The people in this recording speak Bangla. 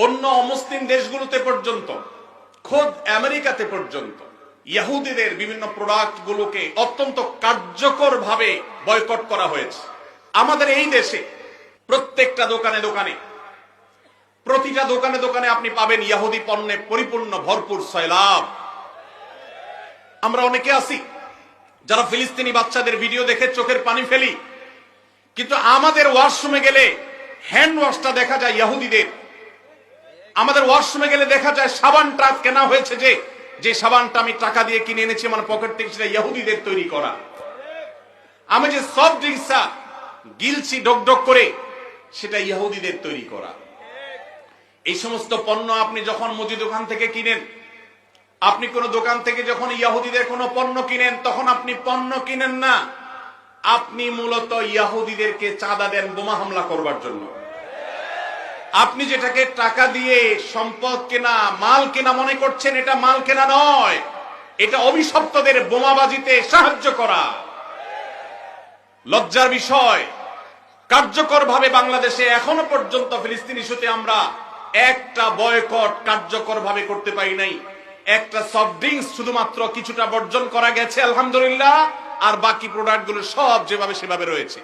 অন্য অমুসলিম দেশগুলোতে পর্যন্ত, খোদ আমেরিকাতে পর্যন্ত ইহুদিদের বিভিন্ন প্রোডাক্ট গুলোকে অত্যন্ত কার্যকর ভাবে বয়কট করা হয়েছে। আমাদের এই দেশে প্রত্যেকটা দোকানে দোকানে, প্রতিটা দোকানে দোকানে আপনি পাবেন ইহুদি পণ্যে পরিপূর্ণ ভরপুর সয়লাব। আমরা অনেকে আছি যারা ফিলিস্তিনি বাচ্চাদের ভিডিও দেখে চোখের পানি ফেলি, কিন্তু আমাদের ওয়াশরুমে গেলে হ্যান্ড ওয়াশটা দেখা যায় ইহুদিদের। আমাদের ওয়াশরুমে গেলে দেখা যায় সাবানটা কেনা হয়েছে, যে সাবানটা আমি টাকা দিয়ে কিনে এনেছি আমার পকেট থেকে, সেটা ইহুদিদের তৈরি করা। আমি যে সফট ড্রিঙ্কসটা গিলছি ডক ডক করে, সেটা ইহুদিদের তৈরি করা। এই সমস্ত পণ্য আপনি যখন মুদি দোকান থেকে কিনেন, আপনি কোন দোকান থেকে যখন ইহুদিদের কোন পণ্য কিনেন, তখন আপনি পণ্য কিনেন না, আপনি মূলত ইহুদিদেরকে চাঁদা দেন বোমা হামলা করবার জন্য। আপনি যেটাকে টাকা দিয়ে সম্পদ কেনা, মাল কেনা মনে করছেন, এটা মাল কেনা নয়, এটা অভিশপ্তদের বোমাবাজিতে সাহায্য করা। লজ্জার বিষয়, কার্যকর ভাবে বাংলাদেশে এখনো পর্যন্ত ফিলিস্তিনি ইস্যুতে আমরা একটা বয়কট কার্যকর ভাবে করতে পারি নাই। একটা সফট ড্রিঙ্কস শুধুমাত্র কিছুটা বর্জন করা গেছে আলহামদুলিল্লাহ, আর বাকি প্রোডাক্ট গুলো সব যেভাবে সেভাবে রয়েছে।